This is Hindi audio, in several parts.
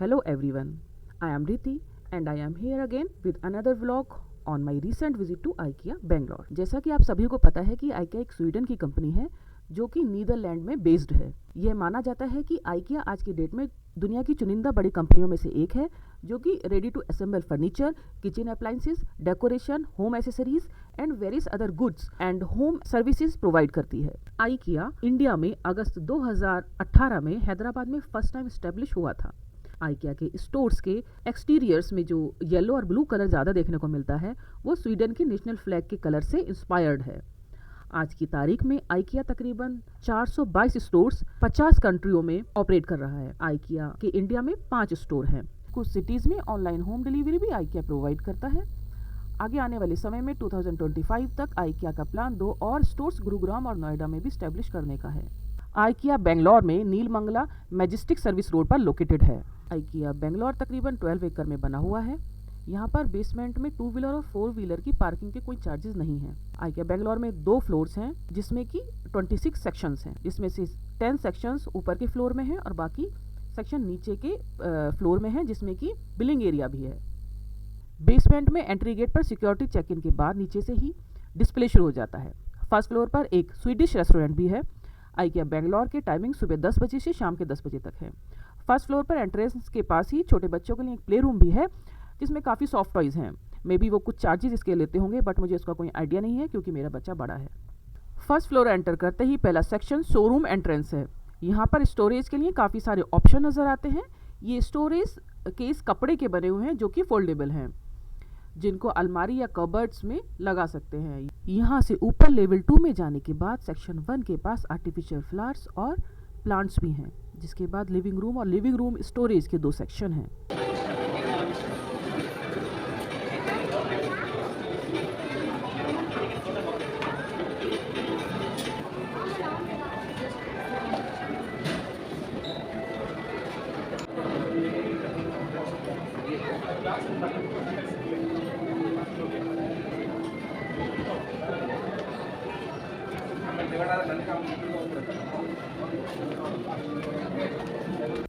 Hello everyone, I am Riti and I am here again with another vlog on my recent visit to IKEA Bangalore। जैसा कि आप सभी को पता है कि IKEA एक स्वीडन की कंपनी है जो कि नीदरलैंड में बेस्ड है। यह माना जाता है कि IKEA आज की डेट में दुनिया की चुनिंदा बड़ी कंपनियों में से एक है जो कि ready to assemble furniture, kitchen appliances, decoration, home accessories and various other goods and home services provide करती है। IKEA इंडिया में अगस्त 2018 में हैदराबाद में फर्स्ट टाइम स्टेब्लिश हुआ था। IKEA के स्टोर्स के एक्सटीरियर्स में जो येलो और ब्लू कलर ज़्यादा देखने को मिलता है वो स्वीडन के नेशनल फ्लैग के कलर से इंस्पायर्ड है। आज की तारीख में IKEA तकरीबन 422 स्टोर्स 50 कंट्रियों में ऑपरेट कर रहा है। IKEA के इंडिया में 5 स्टोर हैं। कुछ सिटीज़ में ऑनलाइन होम डिलीवरी भी IKEA प्रोवाइड करता है। आगे आने वाले समय में 2025 तक IKEA का प्लान 2 और स्टोर्स गुरुग्राम और नोएडा में भी स्टैब्लिश करने का है। IKEA बेंगलोर में नीलमंगला मैजेस्टिक सर्विस रोड पर लोकेटेड है। IKEA बेंगलोर तकरीबन 12 एकड़ में बना हुआ है। यहाँ पर बेसमेंट में 2 व्हीलर और 4 व्हीलर की पार्किंग के कोई चार्जेस नहीं हैं। IKEA बेंगलोर में 2 फ्लोर्स हैं जिसमें कि 26 सेक्शंस हैं, जिसमें से 10 सेक्शंस ऊपर के फ्लोर में हैं और बाकी सेक्शन नीचे के फ्लोर में हैं जिसमें कि बिलिंग एरिया भी है। बेसमेंट में एंट्री गेट पर सिक्योरिटी चेक इन के बाद नीचे से ही डिस्प्ले शुरू हो जाता है। फर्स्ट फ्लोर पर एक स्वीडिश रेस्टोरेंट भी है। IKEA बेंगलोर के टाइमिंग सुबह 10 बजे से शाम के 10 बजे तक है। फर्स्ट फ्लोर पर एंट्रेंस के पास ही छोटे बच्चों के लिए एक प्ले रूम भी है जिसमें काफ़ी सॉफ्ट टॉयज़ हैं। मे बी वो कुछ चार्जेस इसके लेते होंगे बट मुझे उसका कोई आइडिया नहीं है क्योंकि मेरा बच्चा बड़ा है। फर्स्ट फ्लोर एंटर करते ही पहला सेक्शन शोरूम एंट्रेंस है। यहाँ पर स्टोरेज के लिए काफ़ी सारे ऑप्शन नज़र आते हैं। ये स्टोरेज केस कपड़े के बने हुए हैं जो कि फोल्डेबल हैं, जिनको अलमारी या कबर्ड्स में लगा सकते हैं। यहाँ से ऊपर लेवल 2 में जाने के बाद सेक्शन 1 के पास आर्टिफिशियल फ्लावर्स और प्लांट्स भी हैं, जिसके बाद लिविंग रूम और लिविंग रूम स्टोरेज के 2 सेक्शन हैं।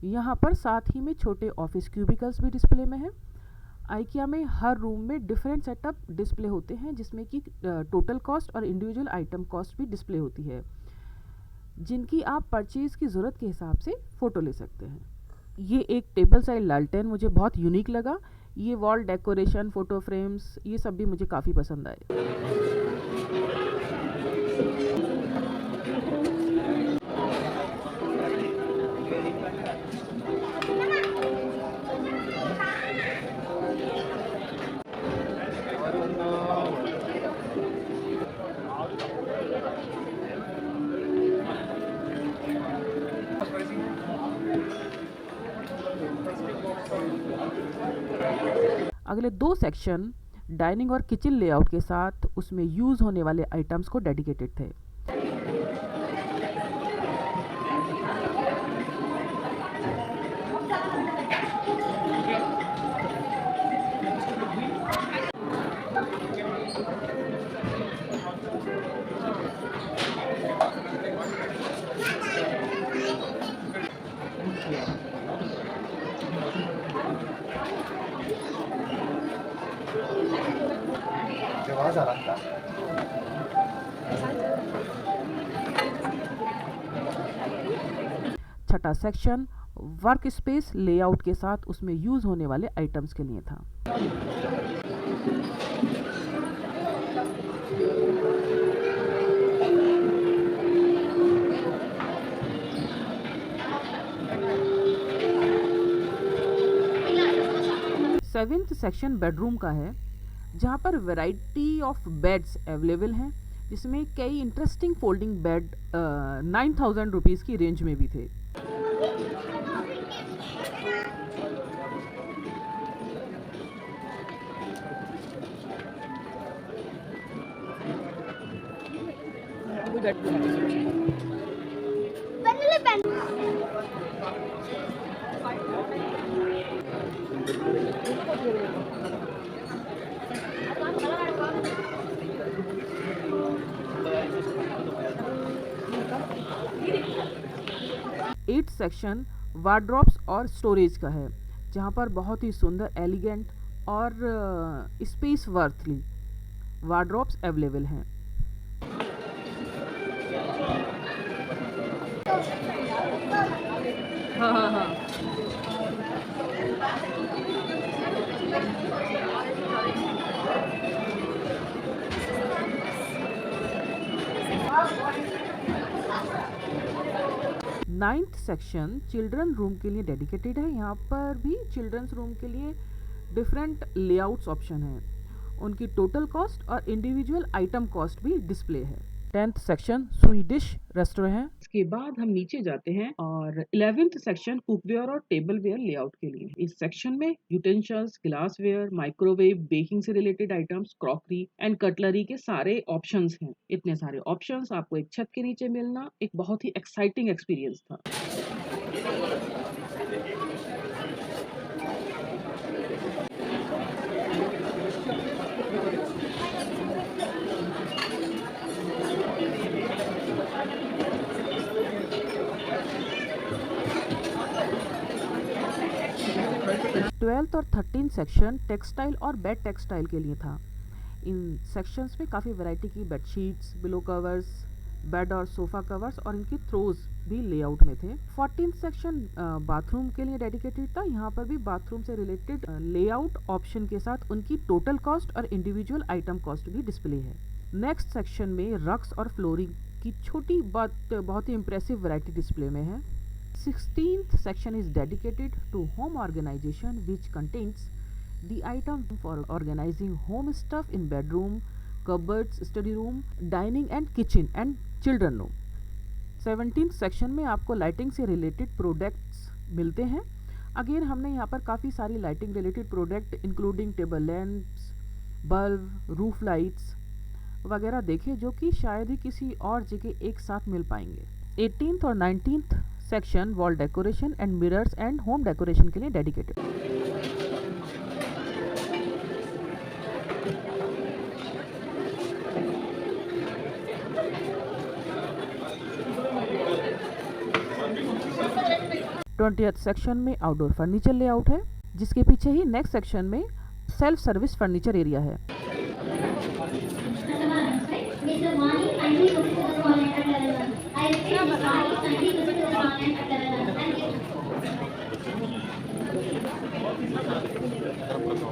यहाँ पर साथ ही में छोटे ऑफिस क्यूबिकल्स भी डिस्प्ले में हैं। IKEA में हर रूम में डिफरेंट सेटअप डिस्प्ले होते हैं जिसमें कि टोटल कॉस्ट और इंडिविजुअल आइटम कॉस्ट भी डिस्प्ले होती है, जिनकी आप परचेज की ज़रूरत के हिसाब से फ़ोटो ले सकते हैं। ये एक टेबल साइड लालटेन मुझे बहुत यूनिक लगा। ये वॉल डेकोरेशन, फ़ोटो फ्रेम्स, ये सब भी मुझे काफ़ी पसंद आए। अगले 2 सेक्शन डाइनिंग और किचन लेआउट के साथ उसमें यूज़ होने वाले आइटम्स को डेडिकेटेड थे। छठा सेक्शन वर्क स्पेस लेआउट के साथ उसमें यूज़ होने वाले आइटम्स के लिए था। सेवेंथ सेक्शन बेडरूम का है, जहाँ पर वैरायटी ऑफ बेड्स अवेलेबल हैं, जिसमें कई इंटरेस्टिंग फोल्डिंग बेड 9,000 रुपीज़ की रेंज में भी थे। एट सेक्शन वार्डरोब्स और स्टोरेज का है, जहाँ पर बहुत ही सुंदर, एलिगेंट और स्पेस वर्थली वार्डरोब्स अवेलेबल हैं। हाँ हाँ हाँ। नाइन्थ सेक्शन चिल्ड्रन रूम के लिए डेडिकेटेड है। यहाँ पर भी चिल्ड्रंस रूम के लिए डिफरेंट लेआउट्स ऑप्शन हैं। उनकी टोटल कॉस्ट और इंडिविजुअल आइटम कॉस्ट भी डिस्प्ले है। 10th सेक्शन स्वीडिश रेस्टोरेंट है। इसके बाद हम नीचे जाते हैं और 11th सेक्शन कुकवेयर और टेबलवेयर लेआउट के लिए। इस सेक्शन में यूटेंशिल्स, ग्लासवेयर, माइक्रोवेव, बेकिंग से related items, crockery and cutlery के सारे ऑप्शंस हैं। इतने सारे ऑप्शंस आपको एक छत के नीचे मिलना एक बहुत ही एक्साइटिंग एक्सपीरियंस था। 12th और 13th सेक्शन टेक्सटाइल और बेड टेक्सटाइल के लिए था। इन सेक्शंस में काफ़ी वैरायटी की बेडशीट्स, पिलो कवर्स, बेड और सोफ़ा कवर्स और इनकी थ्रोज भी लेआउट में थे। 14th सेक्शन बाथरूम के लिए डेडिकेटेड था। यहाँ पर भी बाथरूम से रिलेटेड लेआउट ऑप्शन के साथ उनकी टोटल कॉस्ट और इंडिविजुअल आइटम कॉस्ट भी डिस्प्ले है। नेक्स्ट सेक्शन में रग्स और फ्लोरिंग की छोटी बहुत ही इम्प्रेसिव वैरायटी डिस्प्ले में है। 16th section is dedicated to home organization, which contains the item for organizing home stuff in bedroom, cupboards, study room, dining and kitchen and children room. 17th section में आपको लाइटिंग से रिलेटेड प्रोडक्ट्स मिलते हैं। अगेन हमने यहाँ पर काफ़ी सारी lighting related product including table lamps, bulb, roof lights वगैरह देखे जो कि शायद ही किसी और जगह एक साथ मिल पाएंगे। 18th और 19th section wall decoration and mirrors and home decoration के लिए डेडिकेटेड। ट्वेंटियथ सेक्शन में आउटडोर फर्नीचर लेआउट है, जिसके पीछे ही नेक्स्ट सेक्शन में सेल्फ सर्विस फर्नीचर एरिया है।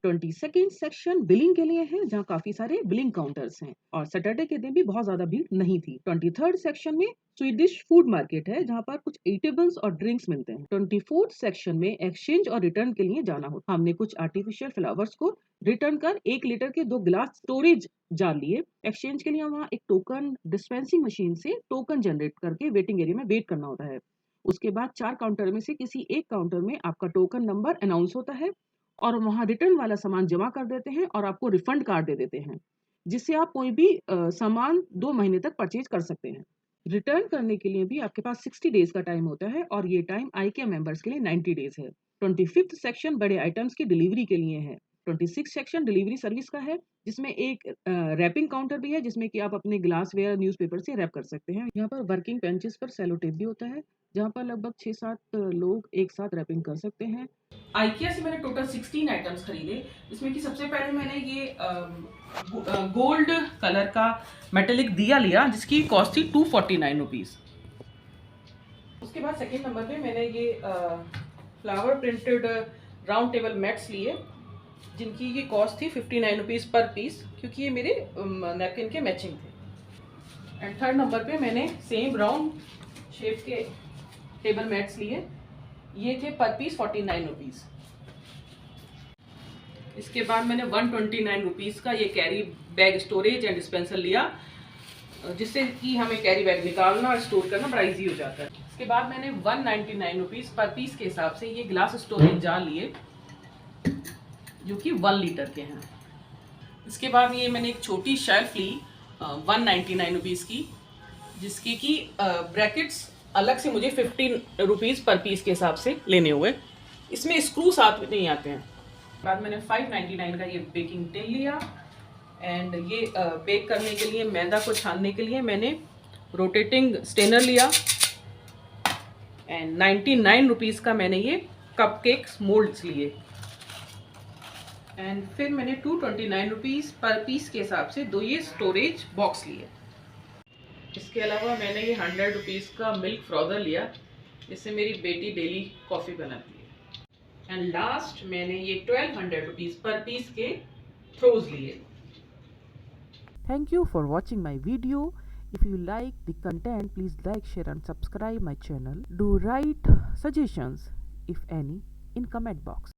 ट्वेंटी सेकेंड सेक्शन बिलिंग के लिए है, जहाँ काफी सारे बिलिंग काउंटर्स हैं और सैटरडे के दिन भी बहुत ज्यादा भीड़ नहीं थी। 23rd सेक्शन में स्वीडिश फूड मार्केट है, जहाँ पर कुछ ईटेबल्स और ड्रिंक्स मिलते हैं। 24th सेक्शन में एक्सचेंज और रिटर्न के लिए जाना हो। हमने कुछ आर्टिफिशियल फ्लावर्स को रिटर्न कर 1 लीटर के 2 गिलास स्टोरेज जार लिए। एक्सचेंज के लिए वहाँ एक टोकन डिस्पेंसिंग मशीन से टोकन जनरेट करके वेटिंग एरिया में वेट करना होता है। उसके बाद 4 काउंटर में से किसी एक काउंटर में आपका टोकन नंबर अनाउंस होता है और वहाँ रिटर्न वाला सामान जमा कर देते हैं और आपको रिफंड कार्ड दे देते हैं, जिससे आप कोई भी सामान 2 महीने तक परचेज कर सकते हैं। रिटर्न करने के लिए भी आपके पास 60 डेज का टाइम होता है और ये टाइम IKEA मेंबर्स के लिए 90 डेज है। 25th सेक्शन बड़े आइटम्स की डिलीवरी के लिए है। 26 सेक्शन डिलीवरी सर्विस का है, जिसमें एक रैपिंग काउंटर भी है, जिसमें कि आप अपने ग्लासवेयर, न्यूज़पेपर से रैप कर सकते हैं। यहाँ पर वर्किंग बेंचेस पर सेलो टेप भी होता है, जहाँ पर लगभग 6-7 लोग एक साथ रैपिंग कर सकते हैं। IKEA से मैंने टोटल 16 आइटम्स खरीदे, जिसमें कि सबसे पहले मैंने ये गोल्ड कलर का मेटेलिक दिया लिया, जिसकी कॉस्ट थी 249 रुपीज़। उसके बाद सेकेंड नंबर पे मैंने ये flower printed round table mats लिए, जिनकी ये कॉस्ट थी 59 रुपीज़ पर पीस, क्योंकि ये मेरे नैपकिन के मैचिंग थे। एंड थर्ड नंबर पे मैंने सेम राउंड शेप के टेबल मैट्स लिए, ये थे पर पीस 49 रुपीज़। इसके बाद मैंने 129 रुपीज़ का ये carry bag storage and dispenser लिया, जिससे कि हमें कैरी बैग निकालना और स्टोर करना बड़ा ईजी हो जाता है। इसके बाद मैंने 199 रुपीज़ पर पीस के हिसाब से ये ग्लास स्टोरेज जार लिए, जो कि 1 लीटर के हैं। इसके बाद ये मैंने एक छोटी शेल्फ ली 199 रुपीज़ की, जिसकी कि ब्रैकेट्स अलग से मुझे 15 रुपीज़ पर पीस के हिसाब से लेने हुए। इसमें स्क्रू साथ में नहीं आते हैं। बाद मैंने 599 का ये बेकिंग टिन लिया एंड ये बेक करने के लिए, मैदा को छानने के लिए मैंने रोटेटिंग स्टेनर लिया एंड 99 रुपीज़ का मैंने ये कपकेक्स मोल्ड्स लिए एंड फिर मैंने 229 रुपीज़ पर पीस के हिसाब से 2 ये स्टोरेज बॉक्स लिए। इसके अलावा मैंने ये 100 रुपीज़ का मिल्क फ्रॉदर लिया, जिससे मेरी बेटी डेली कॉफ़ी बनाती है। एंड लास्ट मैंने ये 1200 रुपीज़ पर पीस के थ्रोज लिए। Thank you for watching my video. If you like the content, please like, share and subscribe my channel. Do write suggestions, if any, in comment box.